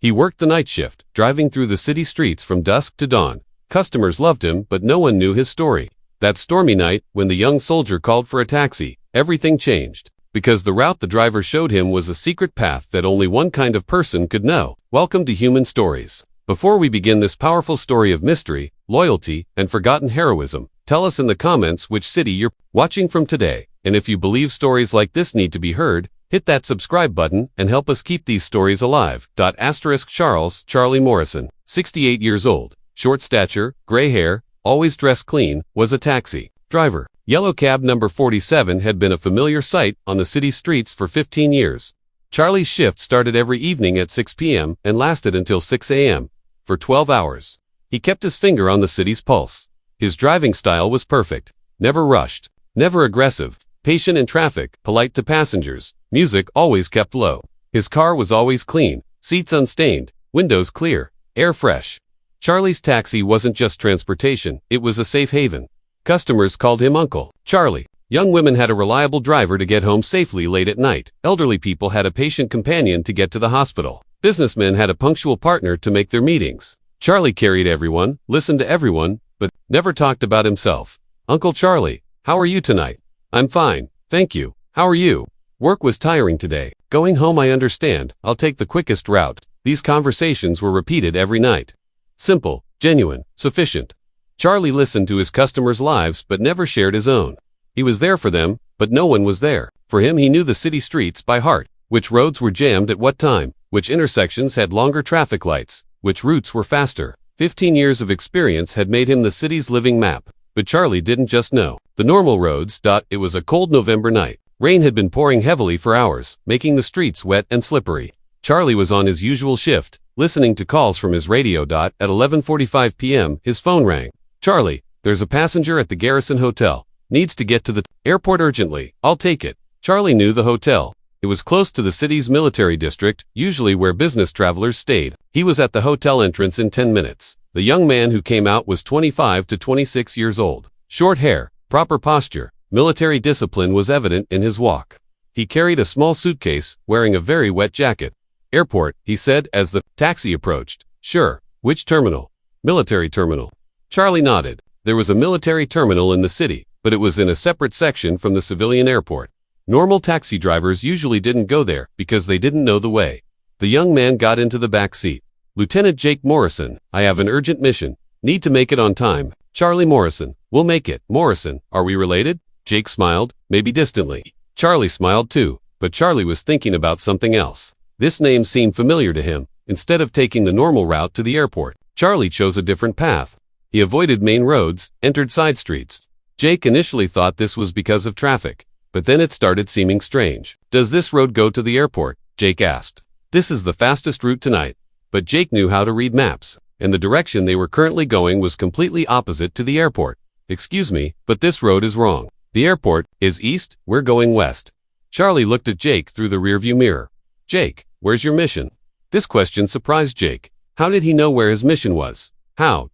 He worked the night shift, driving through the city streets from dusk to dawn. Customers loved him, but no one knew his story. That stormy night, when the young soldier called for a taxi, everything changed. Because the route the driver showed him was a secret path that only one kind of person could know. Welcome to Human Stories. Before we begin this powerful story of mystery, loyalty, and forgotten heroism, tell us in the comments which city you're watching from today. And if you believe stories like this need to be heard, hit that subscribe button and help us keep these stories alive. Charlie Morrison, 68 years old, short stature, gray hair, always dressed clean, was a taxi driver. Yellow cab number 47 had been a familiar sight on the city streets for 15 years. Charlie's shift started every evening at 6 p.m. and lasted until 6 a.m. for 12 hours. He kept his finger on the city's pulse. His driving style was perfect. Never rushed, never aggressive, patient in traffic, polite to passengers, music always kept low. His car was always clean, seats unstained, windows clear, air fresh. Charlie's taxi wasn't just transportation, it was a safe haven. Customers called him Uncle Charlie. Young women had a reliable driver to get home safely late at night. Elderly people had a patient companion to get to the hospital. Businessmen had a punctual partner to make their meetings. Charlie carried everyone, listened to everyone, but never talked about himself. Uncle Charlie, how are you tonight? I'm fine, thank you. How are you? Work was tiring today. Going home I understand, I'll take the quickest route. These conversations were repeated every night. Simple, genuine, sufficient. Charlie listened to his customers' lives but never shared his own. He was there for them, but no one was there. For him, he knew the city streets by heart. Which roads were jammed at what time, which intersections had longer traffic lights, which routes were faster. 15 years of experience had made him the city's living map. But Charlie didn't just know the normal roads. It was a cold November night. Rain had been pouring heavily for hours, making the streets wet and slippery. Charlie was on his usual shift, listening to calls from his radio. At 11:45 p.m., his phone rang. Charlie, there's a passenger at the Garrison Hotel. Needs to get to the airport urgently. I'll take it. Charlie knew the hotel. It was close to the city's military district, usually where business travelers stayed. He was at the hotel entrance in 10 minutes. The young man who came out was 25 to 26 years old. Short hair, proper posture, military discipline was evident in his walk. He carried a small suitcase, wearing a very wet jacket. Airport, he said as the taxi approached. Sure. Which terminal? Military terminal. Charlie nodded. There was a military terminal in the city, but it was in a separate section from the civilian airport. Normal taxi drivers usually didn't go there because they didn't know the way. The young man got into the back seat. Lieutenant Jake Morrison, I have an urgent mission. Need to make it on time. Charlie Morrison, we'll make it. Morrison, are we related? Jake smiled, maybe distantly. Charlie smiled too, but Charlie was thinking about something else. This name seemed familiar to him. Instead of taking the normal route to the airport, Charlie chose a different path. He avoided main roads, entered side streets. Jake initially thought this was because of traffic, but then it started seeming strange. Does this road go to the airport? Jake asked. This is the fastest route tonight. But Jake knew how to read maps, and the direction they were currently going was completely opposite to the airport. Excuse me, but this road is wrong. The airport is east, we're going west. Charlie looked at Jake through the rearview mirror. Jake, where's your mission? This question surprised Jake. How did he know where his mission was? How?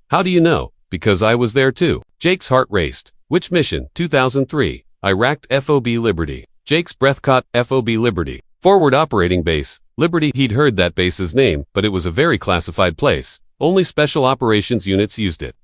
How do you know? Because I was there too. Jake's heart raced. Which mission? 2003. Iraq FOB Liberty. Jake's breath caught. FOB Liberty. Forward Operating Base. Liberty. He'd heard that base's name, but it was a very classified place. Only special operations units used it.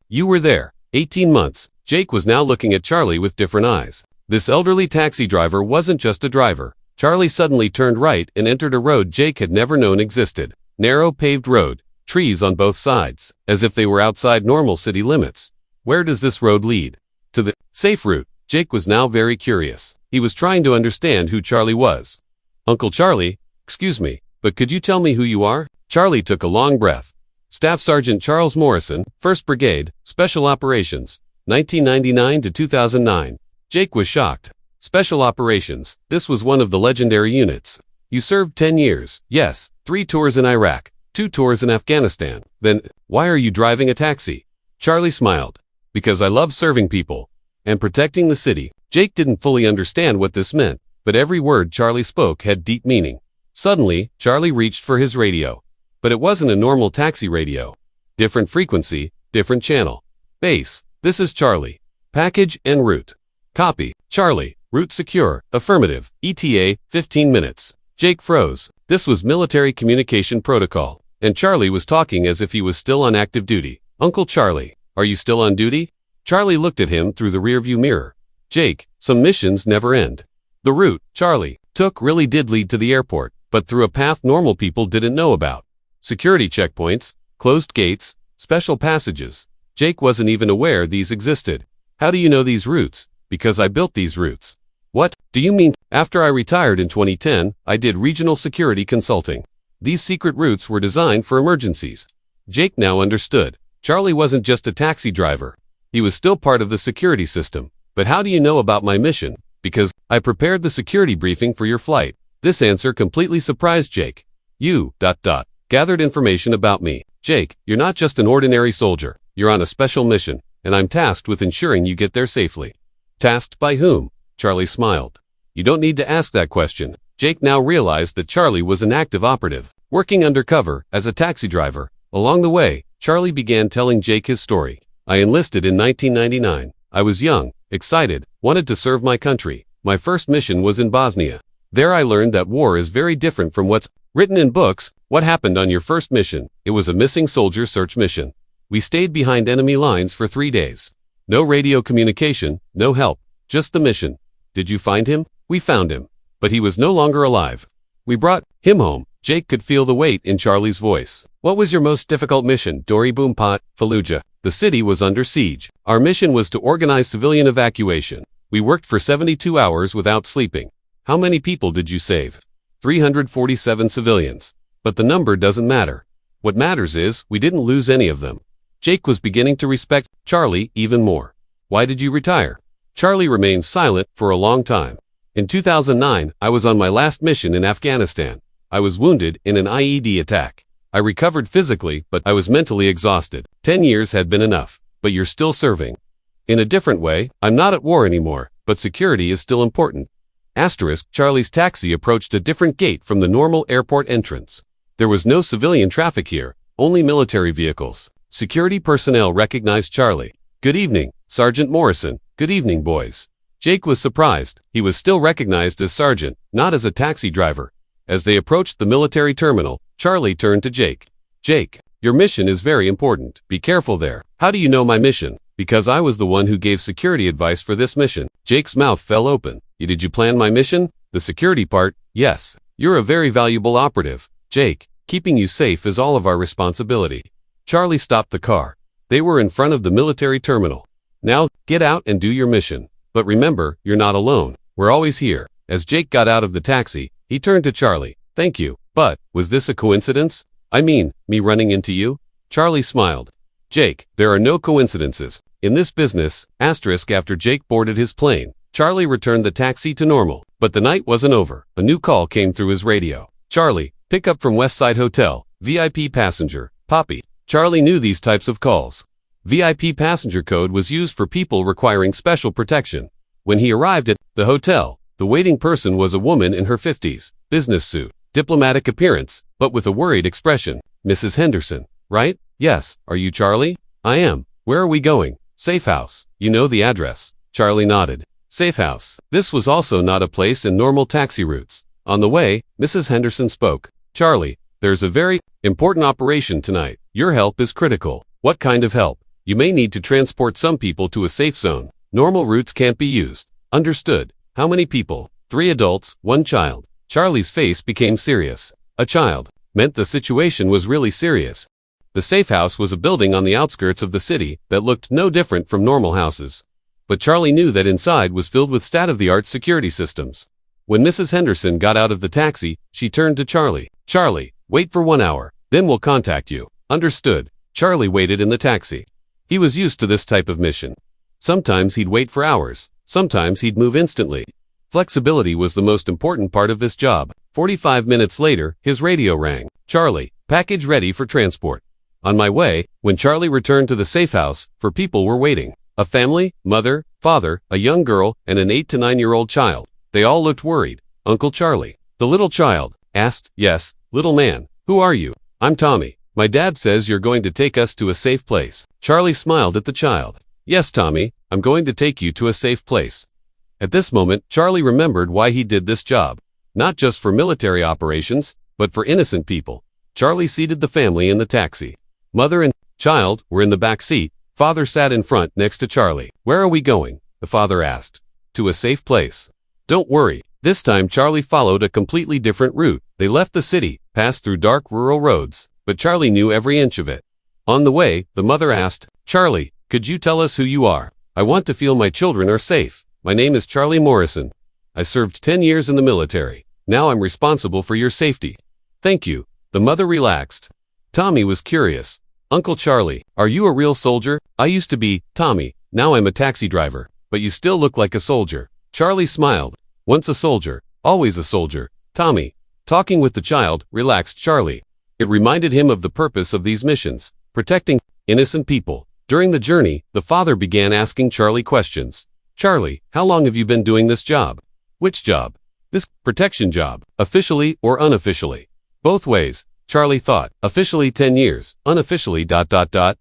You were there. 18 months. Jake was now looking at Charlie with different eyes. This elderly taxi driver wasn't just a driver. Charlie suddenly turned right and entered a road Jake had never known existed. Narrow paved road. Trees on both sides, as if they were outside normal city limits. Where does this road lead? To the safe route. Jake was now very curious. He was trying to understand who Charlie was. Uncle Charlie, excuse me, but could you tell me who you are? Charlie took a long breath. Staff Sergeant Charles Morrison, 1st Brigade, Special Operations, 1999 to 2009. Jake was shocked. Special Operations, this was one of the legendary units. You served 10 years, yes, 3 tours in Iraq, 2 tours in Afghanistan. Then, why are you driving a taxi? Charlie smiled. Because I love serving people and protecting the city. Jake didn't fully understand what this meant, but every word Charlie spoke had deep meaning. Suddenly, Charlie reached for his radio. But it wasn't a normal taxi radio. Different frequency, different channel. Base, this is Charlie. Package en route. Copy, Charlie, route secure, affirmative, ETA, 15 minutes. Jake froze. This was military communication protocol, and Charlie was talking as if he was still on active duty. Uncle Charlie, are you still on duty? Charlie looked at him through the rearview mirror. Jake, some missions never end. The route Charlie took really did lead to the airport, but through a path normal people didn't know about. Security checkpoints, closed gates, special passages. Jake wasn't even aware these existed. How do you know these routes? Because I built these routes. What do you mean? After I retired in 2010, I did regional security consulting. These secret routes were designed for emergencies. Jake now understood. Charlie wasn't just a taxi driver. He was still part of the security system. But how do you know about my mission? Because I prepared the security briefing for your flight. This answer completely surprised Jake. You, gathered information about me. Jake, you're not just an ordinary soldier. You're on a special mission, and I'm tasked with ensuring you get there safely. Tasked by whom? Charlie smiled. You don't need to ask that question. Jake now realized that Charlie was an active operative, working undercover as a taxi driver. Along the way, Charlie began telling Jake his story. I enlisted in 1999. I was young, excited, wanted to serve my country. My first mission was in Bosnia. There I learned that war is very different from what's written in books. What happened on your first mission? It was a missing soldier search mission. We stayed behind enemy lines for 3 days. No radio communication, no help, just the mission. Did you find him? We found him. But he was no longer alive. We brought him home. Jake could feel the weight in Charlie's voice. What was your most difficult mission? Dory Boompot, Fallujah. The city was under siege. Our mission was to organize civilian evacuation. We worked for 72 hours without sleeping. How many people did you save? 347 civilians. But the number doesn't matter. What matters is, we didn't lose any of them. Jake was beginning to respect Charlie even more. Why did you retire? Charlie remained silent for a long time. In 2009, I was on my last mission in Afghanistan. I was wounded in an IED attack. I recovered physically, but I was mentally exhausted. 10 years had been enough. But you're still serving. In a different way, I'm not at war anymore, but security is still important. Charlie's taxi approached a different gate from the normal airport entrance. There was no civilian traffic here, only military vehicles. Security personnel recognized Charlie. Good evening, Sergeant Morrison. Good evening, boys. Jake was surprised. He was still recognized as Sergeant, not as a taxi driver. As they approached the military terminal, Charlie turned to Jake. Jake, your mission is very important. Be careful there. How do you know my mission? Because I was the one who gave security advice for this mission. Jake's mouth fell open. Did you plan my mission? The security part? Yes. You're a very valuable operative. Jake, keeping you safe is all of our responsibility. Charlie stopped the car. They were in front of the military terminal. Now, get out and do your mission. But remember, you're not alone. We're always here. As Jake got out of the taxi, he turned to Charlie. Thank you. But, was this a coincidence? I mean, me running into you? Charlie smiled. Jake, there are no coincidences. In this business, after Jake boarded his plane, Charlie returned the taxi to normal. But the night wasn't over. A new call came through his radio. Charlie, pick up from Westside Hotel, VIP passenger, Poppy. Charlie knew these types of calls. VIP passenger code was used for people requiring special protection. When he arrived at the hotel, the waiting person was a woman in her 50s, business suit, diplomatic appearance, but with a worried expression. Mrs. Henderson, right? Yes. Are you Charlie? I am. Where are we going? Safe house. You know the address. Charlie nodded. Safe house. This was also not a place in normal taxi routes. On the way, Mrs. Henderson spoke. Charlie, there's a very important operation tonight. Your help is critical. What kind of help? You may need to transport some people to a safe zone. Normal routes can't be used. Understood. How many people? 3 adults, 1 child. Charlie's face became serious. A child meant the situation was really serious. The safe house was a building on the outskirts of the city that looked no different from normal houses. But Charlie knew that inside was filled with state-of-the-art security systems. When Mrs. Henderson got out of the taxi, she turned to Charlie. Charlie, wait for 1 hour. Then we'll contact you. Understood. Charlie waited in the taxi. He was used to this type of mission. Sometimes he'd wait for hours. Sometimes he'd move instantly. Flexibility was the most important part of this job. 45 minutes later, his radio rang. Charlie, package ready for transport. On my way, when Charlie returned to the safe house, 4 people were waiting. A family, mother, father, a young girl, and an 8 to 9-year-old child. They all looked worried. Uncle Charlie. The little child asked, Yes, little man. Who are you? I'm Tommy. My dad says you're going to take us to a safe place. Charlie smiled at the child. Yes, Tommy, I'm going to take you to a safe place. At this moment, Charlie remembered why he did this job. Not just for military operations, but for innocent people. Charlie seated the family in the taxi. Mother and child were in the back seat. Father sat in front next to Charlie. "Where are we going?" the father asked. "To a safe place." "Don't worry." This time Charlie followed a completely different route. They left the city, passed through dark rural roads, but Charlie knew every inch of it. On the way, the mother asked, "Charlie, could you tell us who you are? I want to feel my children are safe. My name is Charlie Morrison. I served 10 years in the military. Now I'm responsible for your safety." "Thank you." The mother relaxed. Tommy was curious. "Uncle Charlie, are you a real soldier?" "I used to be, Tommy. Now I'm a taxi driver. But you still look like a soldier." Charlie smiled. "Once a soldier, always a soldier, Tommy." Talking with the child relaxed Charlie. It reminded him of the purpose of these missions, protecting innocent people. During the journey, the father began asking Charlie questions. "Charlie, how long have you been doing this job?" "Which job?" "This protection job, officially or unofficially?" "Both ways," Charlie thought. "Officially 10 years, unofficially ...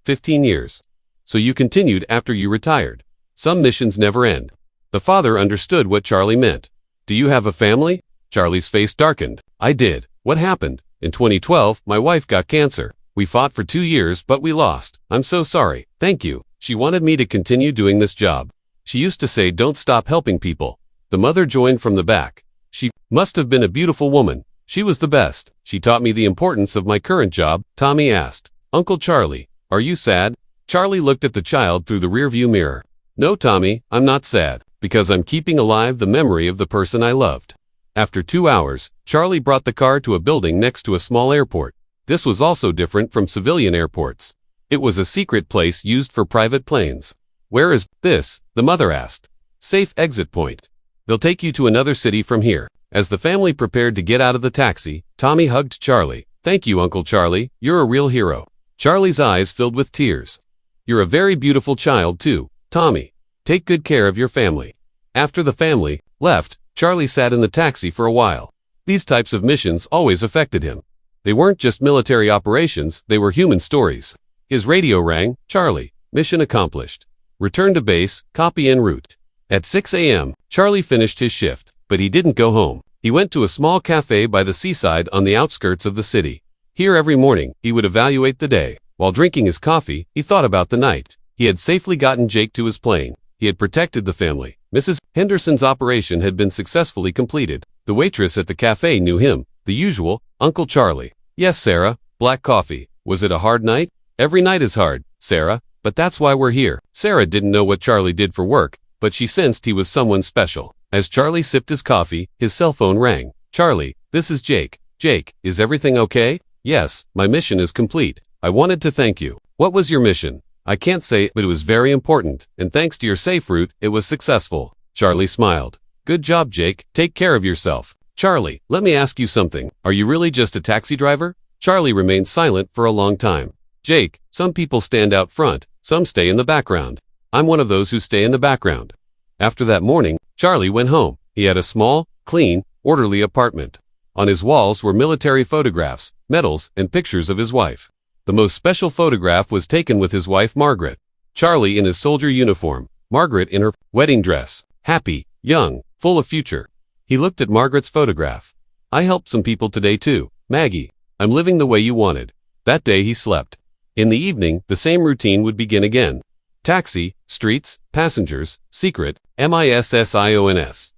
15 years. So you continued after you retired. Some missions never end." The father understood what Charlie meant. "Do you have a family?" Charlie's face darkened. "I did." "What happened?" "In 2012, my wife got cancer. We fought for 2 years, but we lost. I'm so sorry." "Thank you." She wanted me to continue doing this job. She used to say, "Don't stop helping people." The mother joined from the back. "She must have been a beautiful woman. She was the best. She taught me the importance of my current job." Tommy asked, "Uncle Charlie, are you sad?" Charlie looked at the child through the rearview mirror. "No, Tommy, I'm not sad, because I'm keeping alive the memory of the person I loved." After 2 hours, Charlie brought the car to a building next to a small airport. This was also different from civilian airports. It was a secret place used for private planes. "Where is this?" the mother asked. "Safe exit point. They'll take you to another city from here." As the family prepared to get out of the taxi, Tommy hugged Charlie. "Thank you, Uncle Charlie. You're a real hero." Charlie's eyes filled with tears. "You're a very beautiful child, too, Tommy. Take good care of your family." After the family left, Charlie sat in the taxi for a while. These types of missions always affected him. They weren't just military operations, they were human stories. His radio rang. "Charlie, mission accomplished. Return to base, copy en route." At 6 a.m., Charlie finished his shift, but he didn't go home. He went to a small cafe by the seaside on the outskirts of the city. Here every morning, he would evaluate the day. While drinking his coffee, he thought about the night. He had safely gotten Jake to his plane. He had protected the family. Mrs. Henderson's operation had been successfully completed. The waitress at the cafe knew him. The usual, "Uncle Charlie." "Yes, Sarah. Black coffee. Was it a hard night?" "Every night is hard, Sarah, but that's why we're here." Sarah didn't know what Charlie did for work, but she sensed he was someone special. As Charlie sipped his coffee, his cell phone rang. "Charlie, this is Jake." "Jake, is everything okay?" "Yes, my mission is complete. I wanted to thank you." "What was your mission?" "I can't say, but it was very important, and thanks to your safe route, it was successful." Charlie smiled. "Good job, Jake. Take care of yourself." "Charlie, let me ask you something. Are you really just a taxi driver?" Charlie remained silent for a long time. "Jake, some people stand out front, some stay in the background. I'm one of those who stay in the background." After that morning, Charlie went home. He had a small, clean, orderly apartment. On his walls were military photographs, medals, and pictures of his wife. The most special photograph was taken with his wife Margaret. Charlie in his soldier uniform, Margaret in her wedding dress, happy, young, full of future. He looked at Margaret's photograph. "I helped some people today too, Maggie. I'm living the way you wanted." That day he slept. In the evening, the same routine would begin again. Taxi, streets, passengers, secret, missions.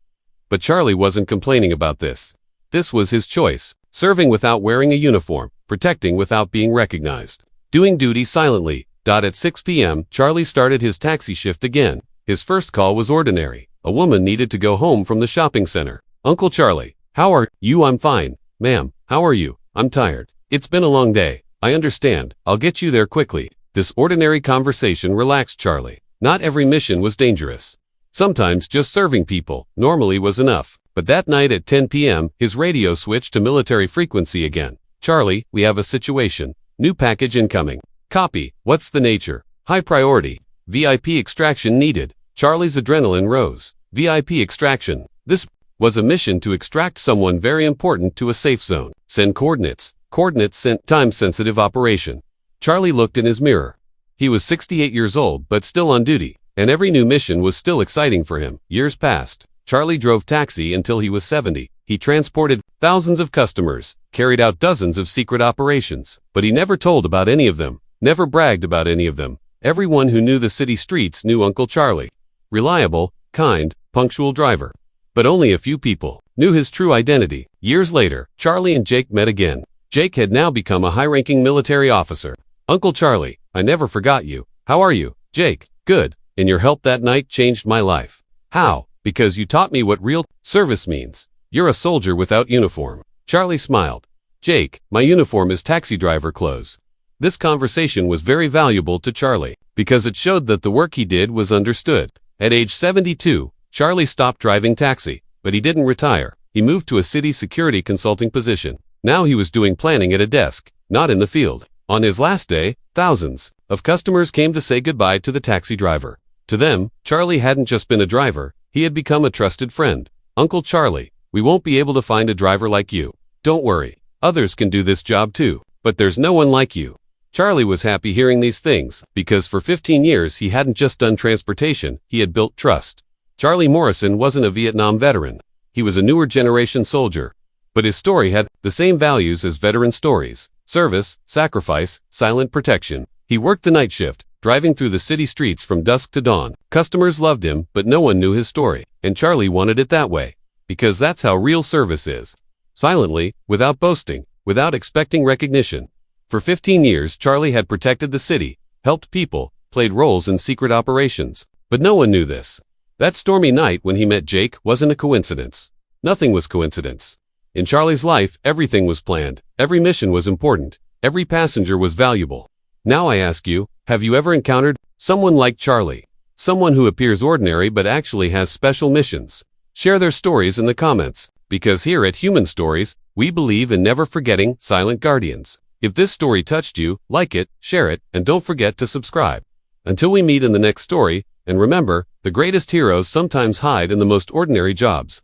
But Charlie wasn't complaining about this. This was his choice, serving without wearing a uniform, protecting without being recognized, doing duty silently. At 6 p.m., Charlie started his taxi shift again. His first call was ordinary. A woman needed to go home from the shopping center. "Uncle Charlie, how are you?" "I'm fine, ma'am. How are you?" "I'm tired. It's been a long day." "I understand. I'll get you there quickly." This ordinary conversation relaxed Charlie. Not every mission was dangerous. Sometimes just serving people, normally, was enough. But that night at 10 p.m., his radio switched to military frequency again. "Charlie, we have a situation. New package incoming." "Copy. What's the nature?" "High priority. VIP extraction needed." Charlie's adrenaline rose. VIP extraction. This was a mission to extract someone very important to a safe zone. Send coordinates. Coordinates sent. Time-sensitive operation. Charlie looked in his mirror. He was 68 years old but still on duty, and every new mission was still exciting for him. Years passed. Charlie drove taxi until he was 70. He transported thousands of customers, carried out dozens of secret operations, but he never told about any of them, never bragged about any of them. Everyone who knew the city streets knew Uncle Charlie. Reliable, kind, punctual driver. But only a few people knew his true identity. Years later, Charlie and Jake met again. Jake had now become a high-ranking military officer. "Uncle Charlie, I never forgot you. How are you?" "Jake, good. And your help that night changed my life." "How?" "Because you taught me what real service means. You're a soldier without uniform." Charlie smiled. "Jake, my uniform is taxi driver clothes." This conversation was very valuable to Charlie, because it showed that the work he did was understood. At age 72, Charlie stopped driving taxi, but he didn't retire. He moved to a city security consulting position. Now he was doing planning at a desk, not in the field. On his last day, thousands of customers came to say goodbye to the taxi driver. To them, Charlie hadn't just been a driver, he had become a trusted friend. "Uncle Charlie, we won't be able to find a driver like you. Don't worry, others can do this job too, but there's no one like you." Charlie was happy hearing these things, because for 15 years he hadn't just done transportation, he had built trust. Charlie Morrison wasn't a Vietnam veteran. He was a newer generation soldier. But his story had the same values as veteran stories: service, sacrifice, silent protection. He worked the night shift, driving through the city streets from dusk to dawn. Customers loved him, but no one knew his story. And Charlie wanted it that way. Because that's how real service is. Silently, without boasting, without expecting recognition. For 15 years, Charlie had protected the city, helped people, played roles in secret operations. But no one knew this. That stormy night when he met Jake wasn't a coincidence. Nothing was coincidence. In Charlie's life, everything was planned. Every mission was important. Every passenger was valuable. Now I ask you, have you ever encountered someone like Charlie? Someone who appears ordinary but actually has special missions? Share their stories in the comments, because here at Human Stories, we believe in never forgetting silent guardians. If this story touched you, like it, share it, and don't forget to subscribe. Until we meet in the next story, and remember, the greatest heroes sometimes hide in the most ordinary jobs.